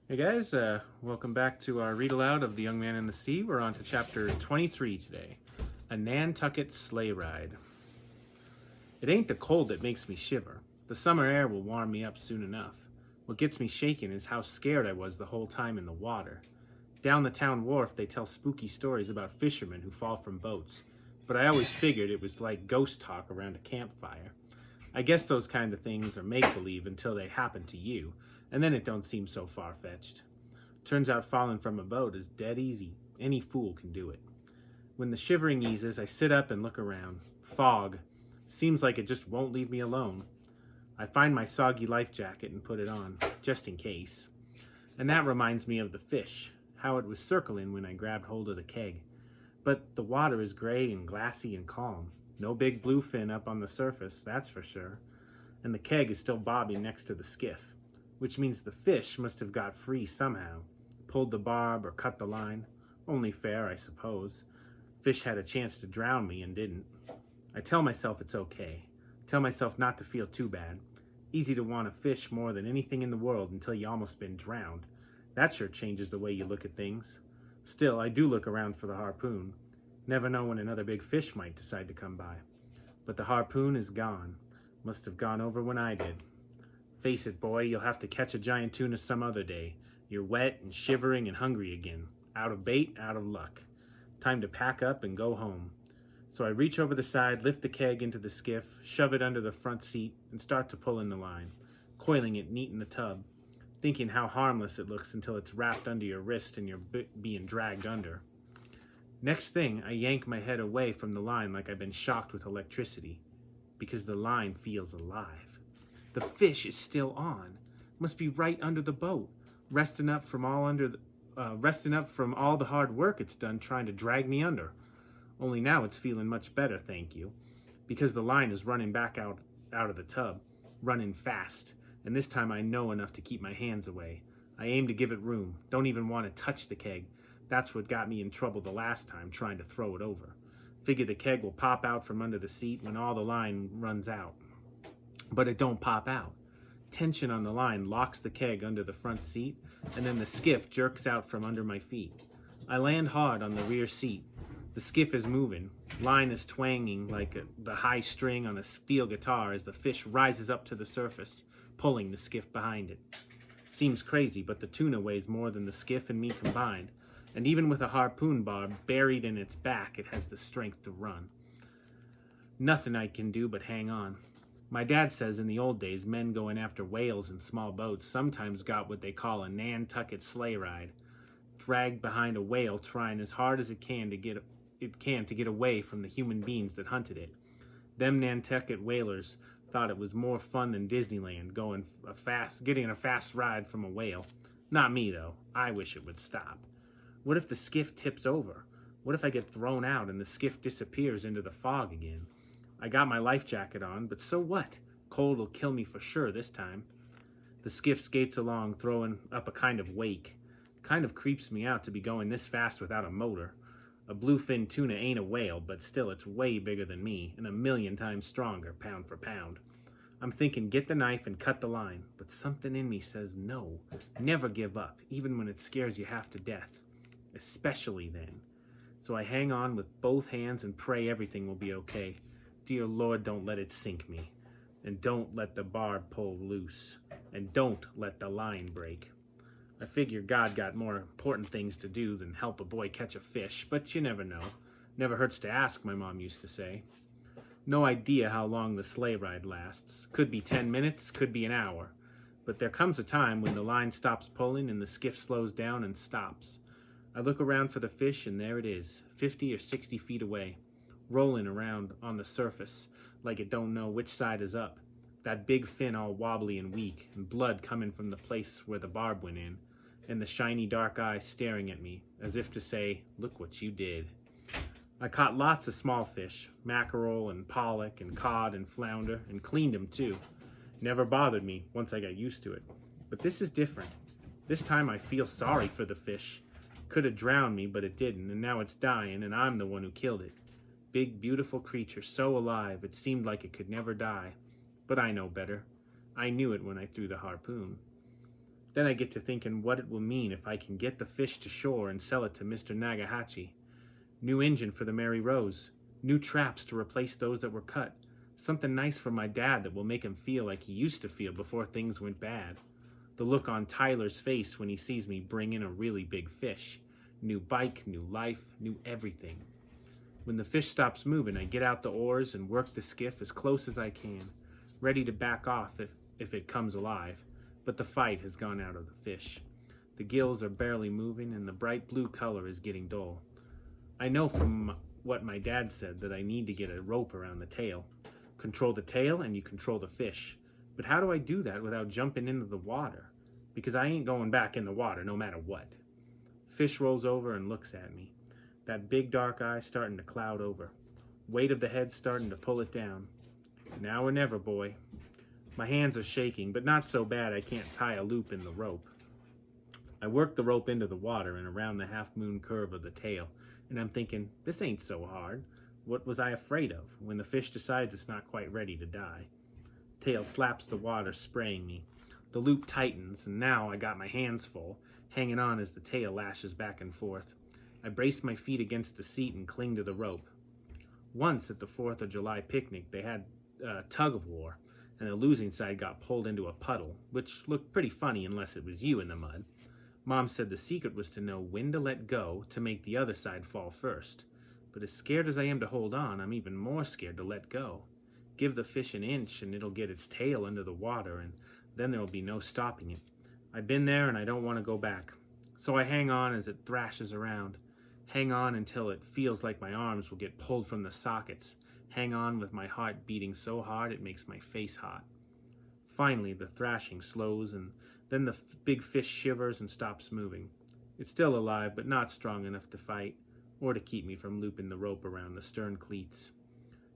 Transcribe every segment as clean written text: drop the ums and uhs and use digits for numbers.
Hey guys, welcome back to our read aloud of The Young Man in the Sea. We're on to chapter 23 today, A Nantucket Sleigh Ride. It ain't the cold that makes me shiver. The summer air will warm me up soon enough. What gets me shaken is how scared I was the whole time in the water. Down the town wharf they tell spooky stories about fishermen who fall from boats, but I always figured it was like ghost talk around a campfire. I guess those kind of things are make-believe until they happen to you, and then it don't seem so far-fetched. Turns out falling from a boat is dead easy. Any fool can do it. When the shivering eases, I sit up and look around. Fog. Seems like it just won't leave me alone. I find my soggy life jacket and put it on, just in case. And that reminds me of the fish, how it was circling when I grabbed hold of the keg. But the water is gray and glassy and calm. No big bluefin up on the surface, that's for sure. And the keg is still bobbing next to the skiff, which means the fish must have got free somehow. Pulled the barb or cut the line. Only fair, I suppose. Fish had a chance to drown me and didn't. I tell myself it's okay. Tell myself not to feel too bad. Easy to want to fish more than anything in the world until you almost been drowned. That sure changes the way you look at things. Still, I do look around for the harpoon. Never know when another big fish might decide to come by. But the harpoon is gone. Must have gone over when I did. Face it, boy, you'll have to catch a giant tuna some other day. You're wet and shivering and hungry again. Out of bait, out of luck. Time to pack up and go home. So I reach over the side, lift the keg into the skiff, shove it under the front seat, and start to pull in the line, coiling it neat in the tub, thinking how harmless it looks until it's wrapped under your wrist and you're being dragged under. Next thing, I yank my head away from the line like I've been shocked with electricity, because the line feels alive. The fish is still on. Must be right under the boat, resting up from all the hard work it's done trying to drag me under. Only now it's feeling much better, thank you, because the line is running back out of the tub, running fast, and this time I know enough to keep my hands away. I aim to give it room, don't even want to touch the keg. That's what got me in trouble the last time, trying to throw it over. Figure the keg will pop out from under the seat when all the line runs out. But it don't pop out. Tension on the line locks the keg under the front seat, and then the skiff jerks out from under my feet. I land hard on the rear seat. The skiff is moving. Line is twanging like the high string on a steel guitar as the fish rises up to the surface, pulling the skiff behind it. Seems crazy, but the tuna weighs more than the skiff and me combined. And even with a harpoon barb buried in its back, it has the strength to run. Nothing I can do but hang on. My dad says in the old days, men going after whales in small boats sometimes got what they call a Nantucket sleigh ride, dragged behind a whale trying as hard as it can to get away from the human beings that hunted it. Them Nantucket whalers thought it was more fun than Disneyland, getting a fast ride from a whale. Not me, though. I wish it would stop. What if the skiff tips over? What if I get thrown out and the skiff disappears into the fog again? I got my life jacket on, but so what? Cold will kill me for sure this time. The skiff skates along, throwing up a kind of wake. Kind of creeps me out to be going this fast without a motor. A bluefin tuna ain't a whale, but still it's way bigger than me, and 1,000,000 times stronger, pound for pound. I'm thinking get the knife and cut the line, but something in me says no. Never give up, even when it scares you half to death. Especially then. So I hang on with both hands and pray everything will be okay. Dear Lord, don't let it sink me. And don't let the barb pull loose. And don't let the line break. I figure God got more important things to do than help a boy catch a fish, but you never know. Never hurts to ask, my mom used to say. No idea how long the sleigh ride lasts. Could be 10 minutes, could be an hour. But there comes a time when the line stops pulling and the skiff slows down and stops. I look around for the fish, and there it is, 50 or 60 feet away, rolling around on the surface like it don't know which side is up. That big fin all wobbly and weak, and blood coming from the place where the barb went in, and the shiny dark eyes staring at me, as if to say, look what you did. I caught lots of small fish, mackerel and pollock and cod and flounder, and cleaned them too. Never bothered me once I got used to it. But this is different. This time I feel sorry for the fish. Could have drowned me, but it didn't, and now it's dying, and I'm the one who killed it. Big, beautiful creature, so alive, it seemed like it could never die. But I know better. I knew it when I threw the harpoon. Then I get to thinking what it will mean if I can get the fish to shore and sell it to Mr. Nagahachi. New engine for the Mary Rose. New traps to replace those that were cut. Something nice for my dad that will make him feel like he used to feel before things went bad. The look on Tyler's face when he sees me bring in a really big fish. New bike, new life, new everything. When the fish stops moving, I get out the oars and work the skiff as close as I can, ready to back off if it comes alive. But the fight has gone out of the fish. The gills are barely moving and the bright blue color is getting dull. I know from what my dad said that I need to get a rope around the tail. Control the tail and you control the fish. But how do I do that without jumping into the water? Because I ain't going back in the water no matter what. Fish rolls over and looks at me. That big dark eye starting to cloud over. Weight of the head starting to pull it down. Now or never, boy. My hands are shaking, but not so bad I can't tie a loop in the rope. I work the rope into the water and around the half-moon curve of the tail, and I'm thinking, this ain't so hard. What was I afraid of when the fish decides it's not quite ready to die? Tail slaps the water, spraying me. The loop tightens, and now I got my hands full, hanging on as the tail lashes back and forth. I brace my feet against the seat and cling to the rope. Once at the 4th of July picnic, they had a tug-of-war, and the losing side got pulled into a puddle, which looked pretty funny unless it was you in the mud. Mom said the secret was to know when to let go to make the other side fall first. But as scared as I am to hold on, I'm even more scared to let go. Give the fish an inch and it'll get its tail under the water, and then there'll be no stopping it. I've been there and I don't want to go back. So I hang on as it thrashes around. Hang on until it feels like my arms will get pulled from the sockets. Hang on with my heart beating so hard it makes my face hot. Finally, the thrashing slows, and then the big fish shivers and stops moving. It's still alive, but not strong enough to fight, or to keep me from looping the rope around the stern cleats.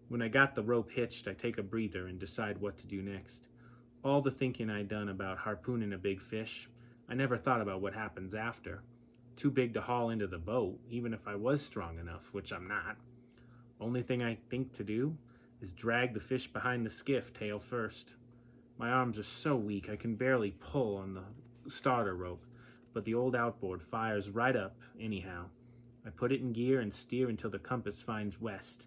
When I got the rope hitched, I take a breather and decide what to do next. All the thinking I'd done about harpooning a big fish, I never thought about what happens after. Too big to haul into the boat, even if I was strong enough, which I'm not. Only thing I think to do is drag the fish behind the skiff tail first. My arms are so weak I can barely pull on the starter rope, but the old outboard fires right up anyhow. I put it in gear and steer until the compass finds west.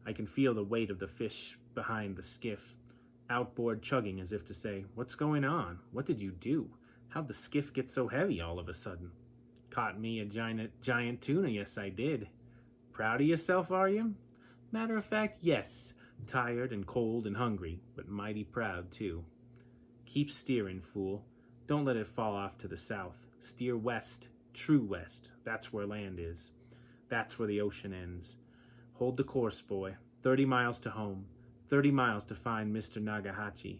I can feel the weight of the fish behind the skiff, outboard chugging as if to say, "What's going on? What did you do? How'd the skiff get so heavy all of a sudden?" Caught me a giant tuna, yes I did. Proud of yourself, are you? Matter of fact, yes. Tired and cold and hungry, but mighty proud too. Keep steering, fool. Don't let it fall off to the south. Steer west, true west. That's where land is. That's where the ocean ends. Hold the course, boy. 30 miles to home. 30 miles to find Mr. Nagahachi.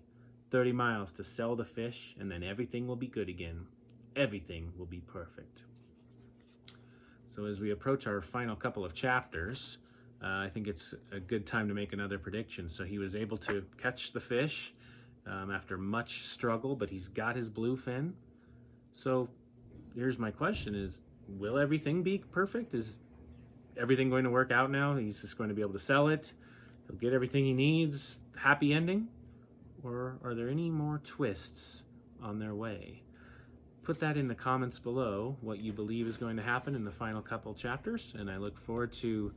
30 miles to sell the fish, and then everything will be good again. Everything will be perfect. So as we approach our final couple of chapters, I think it's a good time to make another prediction. So he was able to catch the fish after much struggle, but he's got his bluefin. So here's my question is, will everything be perfect? Is everything going to work out now? He's just going to be able to sell it. He'll get everything he needs. Happy ending? Or are there any more twists on their way? Put that in the comments below, what you believe is going to happen in the final couple chapters, and I look forward to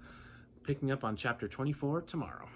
picking up on chapter 24 tomorrow.